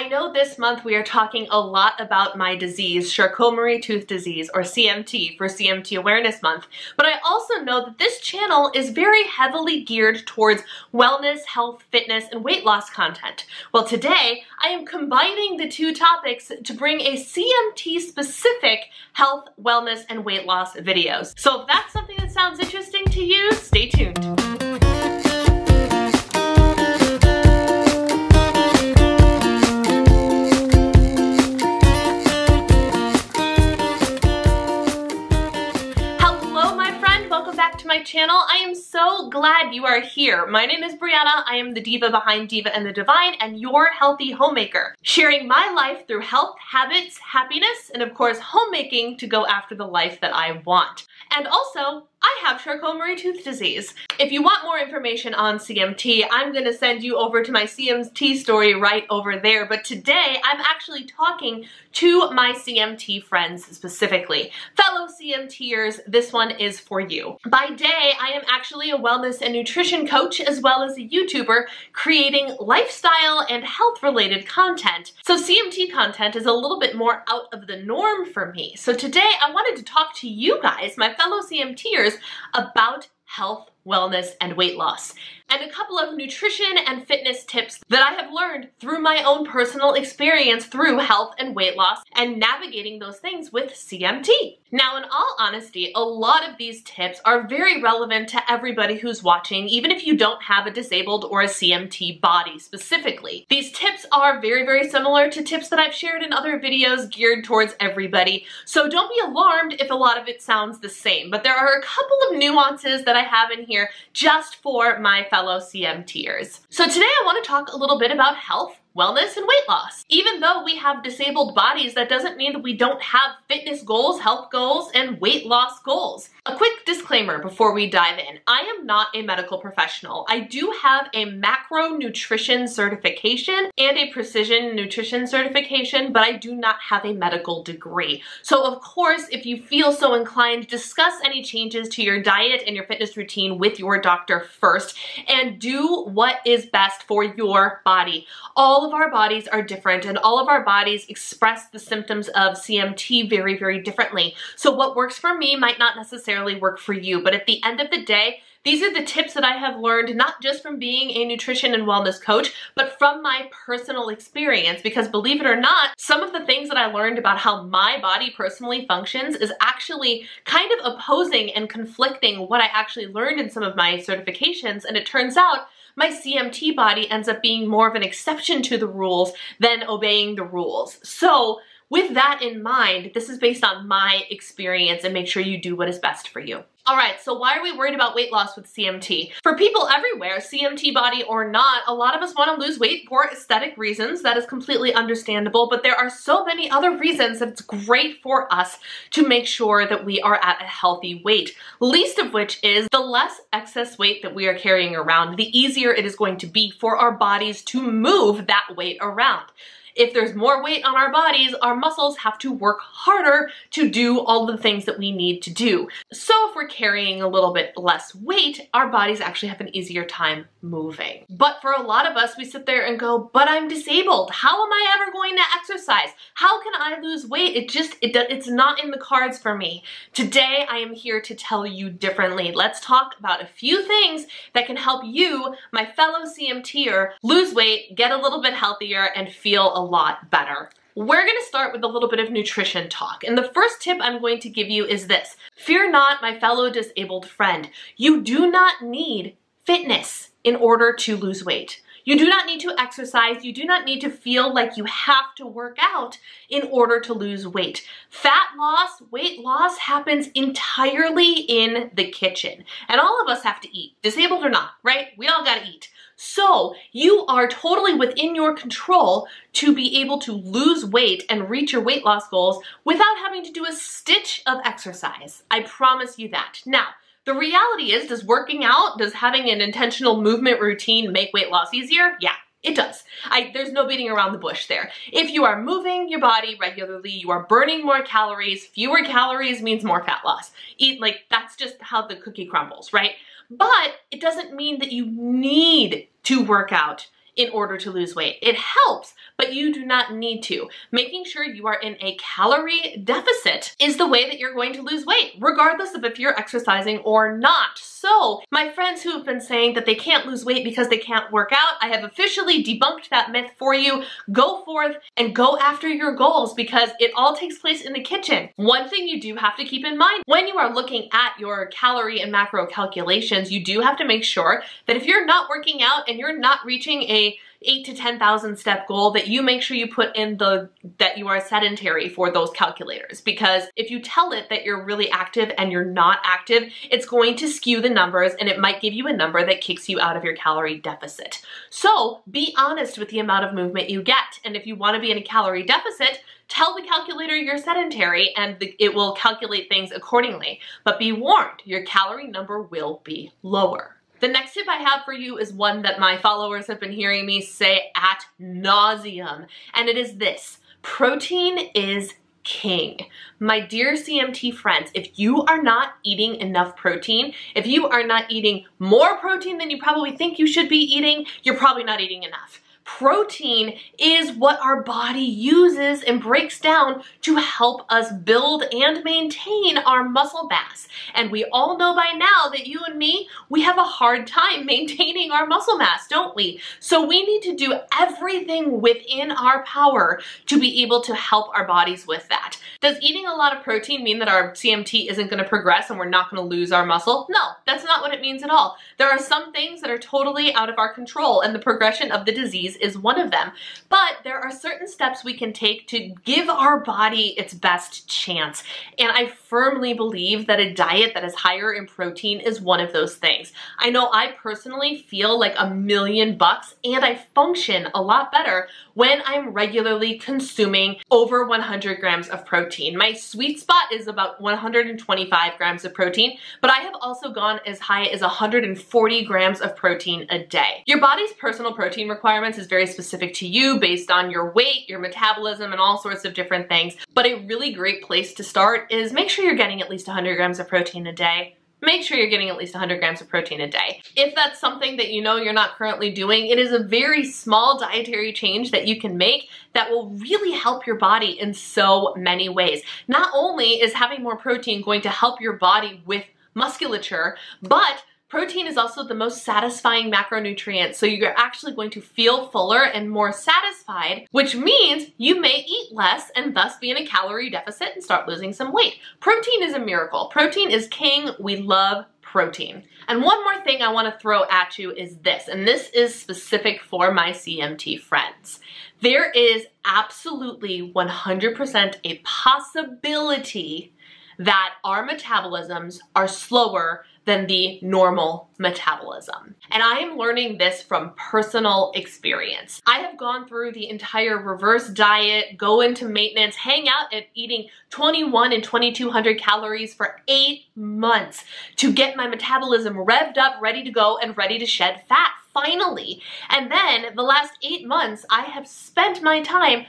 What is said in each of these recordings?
I know this month we are talking a lot about my disease, Charcot Marie Tooth disease, or CMT, for CMT Awareness Month, but I also know that this channel is very heavily geared towards wellness, health, fitness, and weight loss content. Well, today I am combining the two topics to bring a CMT-specific health, wellness, and weight loss videos. So if that's something that sounds interesting to you, stay tuned. My channel. I am so glad you are here. My name is Brianna. I am the diva behind Diva and the Divine and your healthy homemaker, sharing my life through health, habits, happiness, and of course homemaking to go after the life that I want. And also, I have Charcot Marie Tooth disease. If you want more information on CMT, I'm going to send you over to my CMT story right over there. But today, I'm actually talking to my CMT friends specifically. Fellow CMTers, this one is for you. By day, I am actually a wellness and nutrition coach as well as a YouTuber creating lifestyle and health-related content. So CMT content is a little bit more out of the norm for me. So today, I wanted to talk to you guys, my fellow CMTers, about health, wellness, and weight loss, and a couple of nutrition and fitness tips that I have learned through my own personal experience through health and weight loss and navigating those things with CMT. Now, in all honesty, a lot of these tips are very relevant to everybody who's watching, even if you don't have a disabled or a CMT body specifically. These tips are very, very similar to tips that I've shared in other videos geared towards everybody, so don't be alarmed if a lot of it sounds the same, but there are a couple of nuances that I have in here just for my fellow CMTers. So today I want to talk a little bit about health, wellness, and weight loss. Even though we have disabled bodies, that doesn't mean that we don't have fitness goals, health goals, and weight loss goals. A quick disclaimer before we dive in. I am not a medical professional. I do have a macro nutrition certification and a precision nutrition certification, but I do not have a medical degree. So of course, if you feel so inclined, discuss any changes to your diet and your fitness routine with your doctor first, and do what is best for your body. All of our bodies are different and all of our bodies express the symptoms of CMT very, very differently. So what works for me might not necessarily work for you, but at the end of the day, these are the tips that I have learned not just from being a nutrition and wellness coach, but from my personal experience, because believe it or not, some of the things that I learned about how my body personally functions is actually kind of opposing and conflicting what I actually learned in some of my certifications, and it turns out my CMT body ends up being more of an exception to the rules than obeying the rules. So with that in mind, this is based on my experience, and make sure you do what is best for you. All right, so why are we worried about weight loss with CMT? For people everywhere, CMT body or not, a lot of us want to lose weight for aesthetic reasons. That is completely understandable, but there are so many other reasons that it's great for us to make sure that we are at a healthy weight. Least of which is the less excess weight that we are carrying around, the easier it is going to be for our bodies to move that weight around. If there's more weight on our bodies, our muscles have to work harder to do all the things that we need to do. So if we're carrying a little bit less weight, our bodies actually have an easier time moving. But for a lot of us, we sit there and go, but I'm disabled. How am I ever going to exercise? How can I lose weight? It's not in the cards for me. Today, I am here to tell you differently. Let's talk about a few things that can help you, my fellow CMTer, lose weight, get a little bit healthier, and feel a lot better. We're going to start with a little bit of nutrition talk. And the first tip I'm going to give you is this. Fear not, my fellow disabled friend. You do not need fitness in order to lose weight. You do not need to exercise. You do not need to feel like you have to work out in order to lose weight. Fat loss, weight loss happens entirely in the kitchen. And all of us have to eat, disabled or not, right? We all gotta eat. So you are totally within your control to be able to lose weight and reach your weight loss goals without having to do a stitch of exercise. I promise you that. Now, the reality is, does working out, does having an intentional movement routine make weight loss easier? Yeah, it does. There's no beating around the bush there. If you are moving your body regularly, you are burning more calories. Fewer calories means more fat loss. That's just how the cookie crumbles, right? But it doesn't mean that you need to work out in order to lose weight. It helps, but you do not need to. Making sure you are in a calorie deficit is the way that you're going to lose weight, regardless of if you're exercising or not. So my friends who have been saying that they can't lose weight because they can't work out, I have officially debunked that myth for you. Go forth and go after your goals, because it all takes place in the kitchen. One thing you do have to keep in mind when you are looking at your calorie and macro calculations, you do have to make sure that if you're not working out and you're not reaching a 8 to 10,000 step goal, that you make sure you put in that you are sedentary for those calculators. Because if you tell it that you're really active and you're not active, it's going to skew the numbers, and it might give you a number that kicks you out of your calorie deficit. So be honest with the amount of movement you get. And if you want to be in a calorie deficit, tell the calculator you're sedentary, and it will calculate things accordingly. But be warned, your calorie number will be lower. The next tip I have for you is one that my followers have been hearing me say ad nauseum, and it is this: protein is king. My dear CMT friends, if you are not eating enough protein, if you are not eating more protein than you probably think you should be eating, you're probably not eating enough. Protein is what our body uses and breaks down to help us build and maintain our muscle mass. And we all know by now that you and me, we have a hard time maintaining our muscle mass, don't we? So we need to do everything within our power to be able to help our bodies with that. Does eating a lot of protein mean that our CMT isn't going to progress and we're not going to lose our muscle? No, that's not what it means at all. There are some things that are totally out of our control, and the progression of the disease is one of them. But there are certain steps we can take to give our body its best chance. And I firmly believe that a diet that is higher in protein is one of those things. I know I personally feel like $1,000,000, and I function a lot better when I'm regularly consuming over 100 grams of protein. My sweet spot is about 125 grams of protein, but I have also gone as high as 140 grams of protein a day. Your body's personal protein requirements is very specific to you based on your weight, your metabolism, and all sorts of different things. But a really great place to start is make sure you're getting at least 100 grams of protein a day. Make sure you're getting at least 100 grams of protein a day. If that's something that you know you're not currently doing, it is a very small dietary change that you can make that will really help your body in so many ways. Not only is having more protein going to help your body with musculature, but protein is also the most satisfying macronutrient, so you're actually going to feel fuller and more satisfied, which means you may eat less and thus be in a calorie deficit and start losing some weight. Protein is a miracle. Protein is king. We love protein. And one more thing I want to throw at you is this, and this is specific for my CMT friends. There is absolutely 100% a possibility that our metabolisms are slower than the normal metabolism. And I am learning this from personal experience. I have gone through the entire reverse diet, go into maintenance, hang out at eating 21 and 2200 calories for 8 months to get my metabolism revved up, ready to go, and ready to shed fat, finally. And then the last 8 months, I have spent my time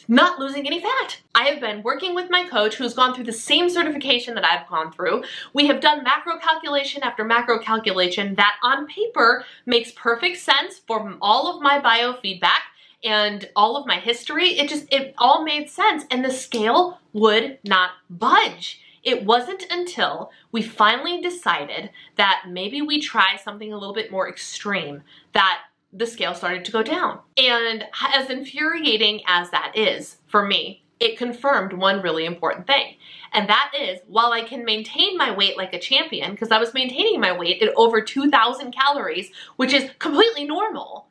not losing any fat. I have been working with my coach who's gone through the same certification that I've gone through. We have done macro calculation after macro calculation that on paper makes perfect sense for all of my biofeedback and all of my history. It all made sense, and the scale would not budge. It wasn't until we finally decided that maybe we try something a little bit more extreme that the scale started to go down. And as infuriating as that is for me, it confirmed one really important thing. And that is, while I can maintain my weight like a champion, because I was maintaining my weight at over 2,000 calories, which is completely normal,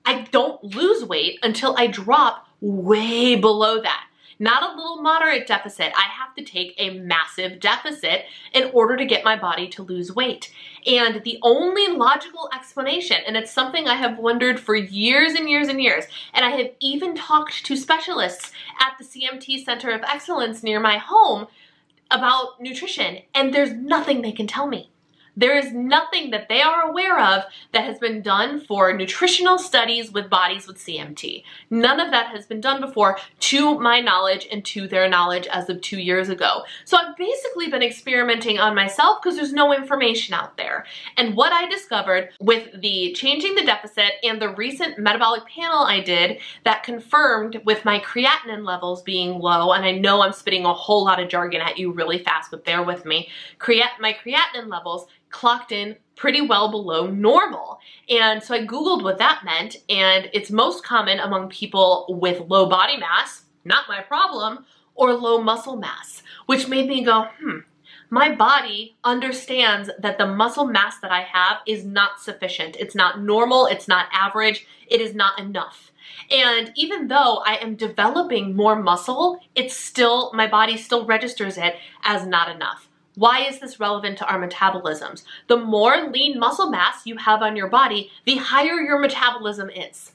I don't lose weight until I drop way below that. Not a little moderate deficit. I have to take a massive deficit in order to get my body to lose weight. And the only logical explanation, and it's something I have wondered for years and years and years, and I have even talked to specialists at the CMT Center of Excellence near my home about nutrition, and there's nothing they can tell me. There is nothing that they are aware of that has been done for nutritional studies with bodies with CMT. None of that has been done before, to my knowledge and to their knowledge as of 2 years ago. So I've basically been experimenting on myself because there's no information out there. And what I discovered with the changing the deficit and the recent metabolic panel I did that confirmed with my creatinine levels being low, and I know I'm spitting a whole lot of jargon at you really fast, but bear with me, my creatinine levels clocked in pretty well below normal. And so I Googled what that meant, and it's most common among people with low body mass, not my problem, or low muscle mass, which made me go, my body understands that the muscle mass that I have is not sufficient. It's not normal, it's not average, it is not enough. And even though I am developing more muscle, my body still registers it as not enough. Why is this relevant to our metabolisms? The more lean muscle mass you have on your body, the higher your metabolism is.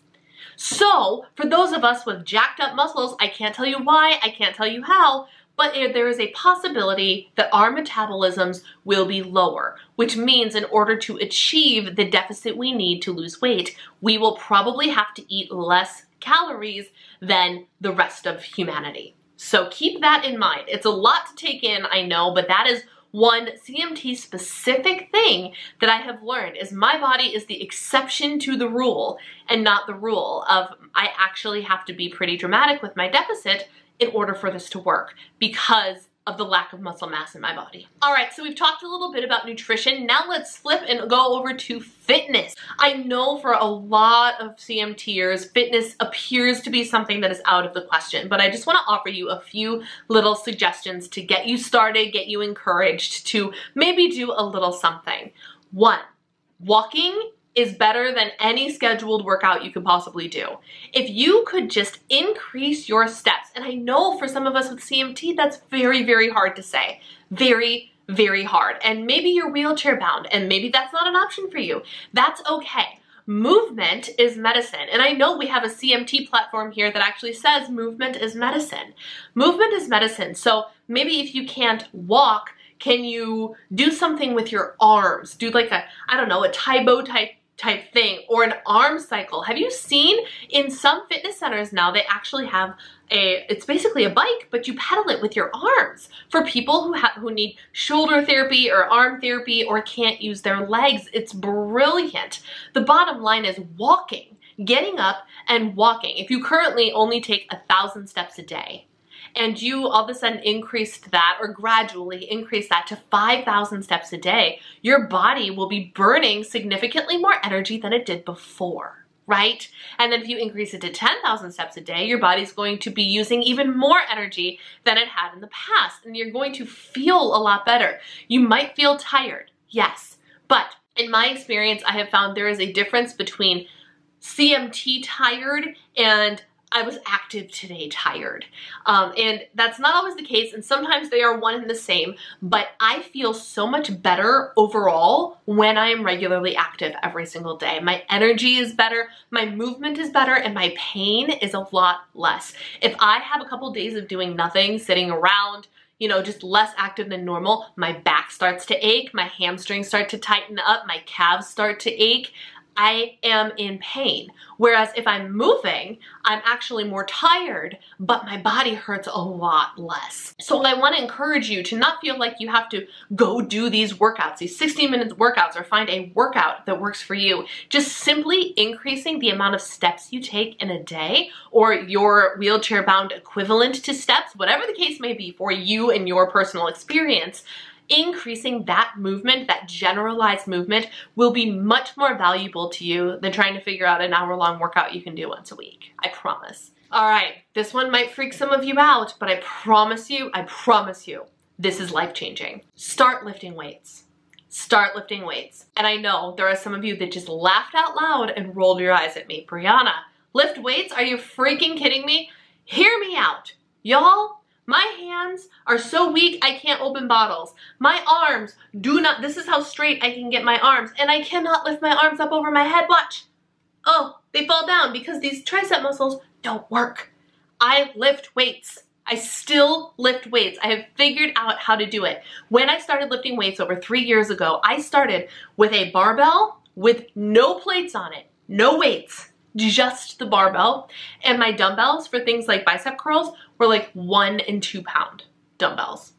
So for those of us with jacked up muscles, I can't tell you why, I can't tell you how, but there is a possibility that our metabolisms will be lower, which means in order to achieve the deficit we need to lose weight, we will probably have to eat less calories than the rest of humanity. So keep that in mind. It's a lot to take in, I know, but that is one CMT specific thing that I have learned is my body is the exception to the rule and not the rule of I actually have to be pretty dramatic with my deficit in order for this to work because of the lack of muscle mass in my body. All right, so we've talked a little bit about nutrition. Now let's flip and go over to fitness. I know for a lot of CMTers, fitness appears to be something that is out of the question, but I just want to offer you a few little suggestions to get you started, get you encouraged to maybe do a little something. 1, walking is better than any scheduled workout you could possibly do. If you could just increase your steps, and I know for some of us with CMT, that's very, very hard to say. Very, very hard. And maybe you're wheelchair bound, and maybe that's not an option for you. That's okay. Movement is medicine. And I know we have a CMT platform here that actually says movement is medicine. Movement is medicine. So maybe if you can't walk, can you do something with your arms? Do like a, I don't know, a Taibo type thing or an arm cycle. Have you seen in some fitness centers now they actually have it's basically a bike, but you pedal it with your arms for people who need shoulder therapy or arm therapy or can't use their legs. It's brilliant. The bottom line is walking, getting up and walking. If you currently only take 1,000 steps a day, and you all of a sudden increased that or gradually increase that to 5,000 steps a day, your body will be burning significantly more energy than it did before, right? And then if you increase it to 10,000 steps a day, your body's going to be using even more energy than it had in the past, and you're going to feel a lot better. You might feel tired, yes, but in my experience, I have found there is a difference between CMT tired and I was active today tired. And that's not always the case, and sometimes they are one and the same, but I feel so much better overall when I am regularly active every single day. My energy is better, my movement is better, and my pain is a lot less. If I have a couple days of doing nothing, sitting around, you know, just less active than normal, my back starts to ache, my hamstrings start to tighten up, my calves start to ache. I am in pain. Whereas if I'm moving, I'm actually more tired, but my body hurts a lot less. So I want to encourage you to not feel like you have to go do these workouts, these 60-minute workouts, or find a workout that works for you. Just simply increasing the amount of steps you take in a day, or your wheelchair-bound equivalent to steps, whatever the case may be for you and your personal experience. Increasing that movement, that generalized movement, will be much more valuable to you than trying to figure out an hour-long workout you can do once a week. I promise. All right, this one might freak some of you out, but I promise you, this is life-changing. Start lifting weights. Start lifting weights. And I know there are some of you that just laughed out loud and rolled your eyes at me. Brianna, lift weights? Are you freaking kidding me? Hear me out. Y'all, my hands are so weak I can't open bottles. My arms do not, this is how straight I can get my arms, and I cannot lift my arms up over my head. Watch. Oh, they fall down because these tricep muscles don't work. I lift weights. I still lift weights. I have figured out how to do it. When I started lifting weights over 3 years ago, I started with a barbell with no plates on it, no weights, just the barbell. And my dumbbells for things like bicep curls were like 1 and 2 pound dumbbells.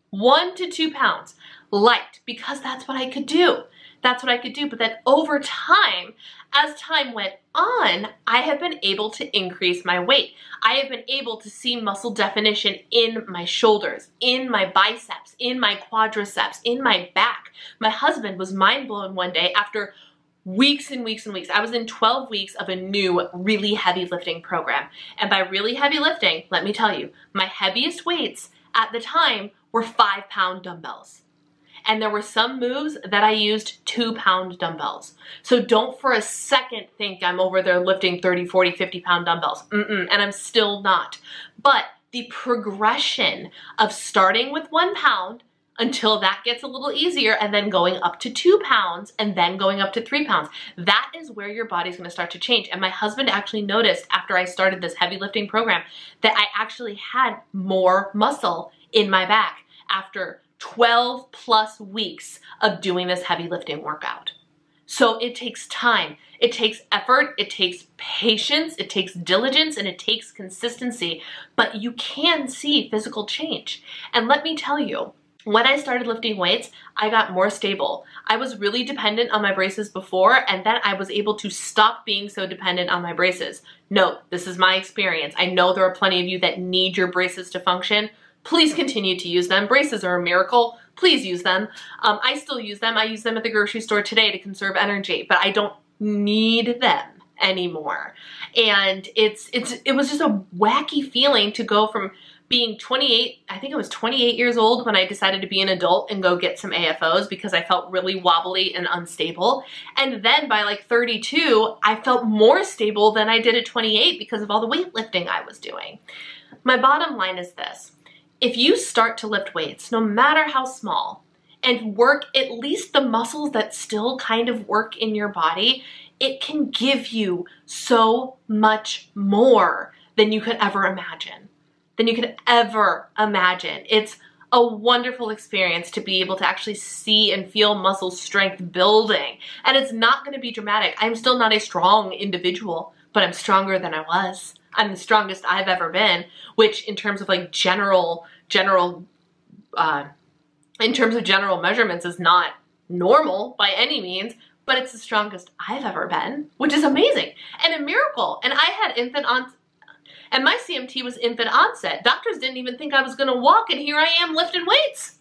1 to 2 pounds, light, because that's what I could do. That's what I could do. But then over time, as time went on, I have been able to increase my weight. I have been able to see muscle definition in my shoulders, in my biceps, in my quadriceps, in my back. My husband was mind blown one day after weeks and weeks and weeks. I was in 12 weeks of a new really heavy lifting program. And by really heavy lifting, let me tell you, my heaviest weights at the time were 5 pound dumbbells. And there were some moves that I used 2 pound dumbbells. So don't for a second think I'm over there lifting 30, 40, 50 pound dumbbells. And I'm still not. But the progression of starting with 1 pound until that gets a little easier and then going up to 2 pounds and then going up to 3 pounds. That is where your body's gonna start to change. And my husband actually noticed after I started this heavy lifting program that I actually had more muscle in my back after 12 plus weeks of doing this heavy lifting workout. So it takes time, it takes effort, it takes patience, it takes diligence, and it takes consistency, but you can see physical change. And let me tell you, when I started lifting weights, I got more stable. I was really dependent on my braces before, and then I was able to stop being so dependent on my braces. No, this is my experience. I know there are plenty of you that need your braces to function. Please continue to use them. Braces are a miracle. Please use them. I still use them. I use them at the grocery store today to conserve energy, but I don't need them anymore. And it was just a wacky feeling to go from being 28, I think I was 28 years old when I decided to be an adult and go get some AFOs because I felt really wobbly and unstable. And then by like 32, I felt more stable than I did at 28 because of all the weightlifting I was doing. My bottom line is this. If you start to lift weights, no matter how small, and work at least the muscles that still kind of work in your body, it can give you so much more than you could ever imagine. It's a wonderful experience to be able to actually see and feel muscle strength building. And it's not going to be dramatic. I'm still not a strong individual, but I'm stronger than I was. I'm the strongest I've ever been, which in terms of like general measurements is not normal by any means, but it's the strongest I've ever been, which is amazing and a miracle. And I had infant onset, and my CMT was infant onset. Doctors didn't even think I was gonna walk, and here I am lifting weights.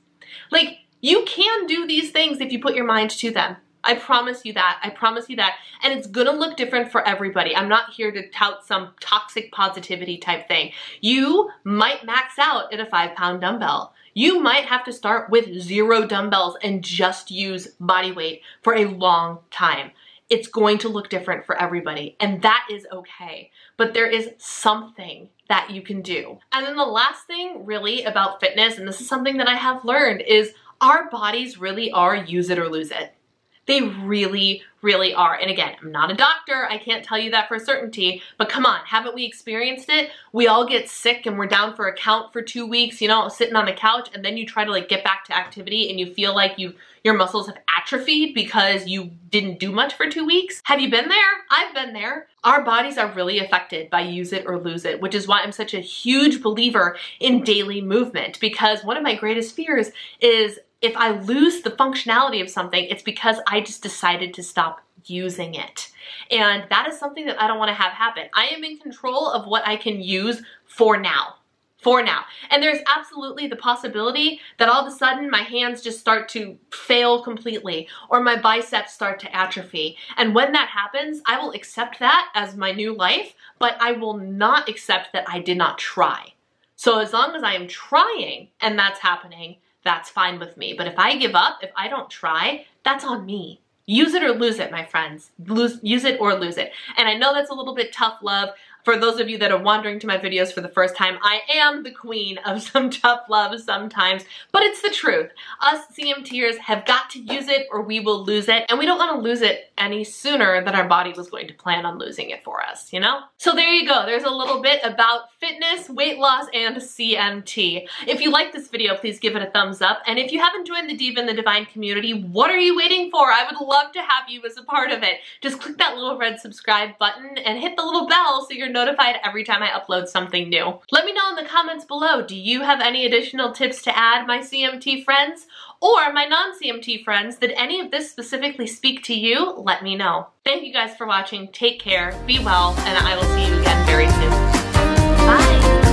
Like, you can do these things if you put your mind to them. I promise you that. I promise you that. And it's gonna look different for everybody. I'm not here to tout some toxic positivity type thing. You might max out at a 5 pound dumbbell. You might have to start with 0 dumbbells and just use body weight for a long time. It's going to look different for everybody, and that is okay. But there is something that you can do. And then the last thing really about fitness, and this is something that I have learned, is our bodies really are use it or lose it. They really, really are. And again, I'm not a doctor. I can't tell you that for certainty, but come on, haven't we experienced it? We all get sick and we're down for a count for 2 weeks, you know, sitting on the couch, and then you try to like get back to activity and you feel like your muscles have atrophied because you didn't do much for 2 weeks. Have you been there? I've been there. Our bodies are really affected by use it or lose it, which is why I'm such a huge believer in daily movement, because one of my greatest fears is if I lose the functionality of something, it's because I just decided to stop using it. And that is something that I don't want to have happen. I am in control of what I can use for now. And there's absolutely the possibility that all of a sudden my hands just start to fail completely, or my biceps start to atrophy. And when that happens, I will accept that as my new life, but I will not accept that I did not try. So as long as I am trying and that's happening, that's fine with me. But if I give up, if I don't try, that's on me. Use it or lose it, my friends. Use it or lose it. And I know that's a little bit tough love. For those of you that are wandering to my videos for the first time, I am the queen of some tough love sometimes, but it's the truth. Us CMTers have got to use it or we will lose it, and we don't want to lose it any sooner than our body was going to plan on losing it for us, you know? So there you go. There's a little bit about fitness fitness, weight loss, and CMT. If you like this video, please give it a thumbs up. And if you haven't joined the Diva and the Divine community, what are you waiting for? I would love to have you as a part of it. Just click that little red subscribe button and hit the little bell so you're notified every time I upload something new. Let me know in the comments below, do you have any additional tips to add, my CMT friends? Or my non-CMT friends, did any of this specifically speak to you? Let me know. Thank you guys for watching. Take care, be well, and I will see you again very soon. Bye!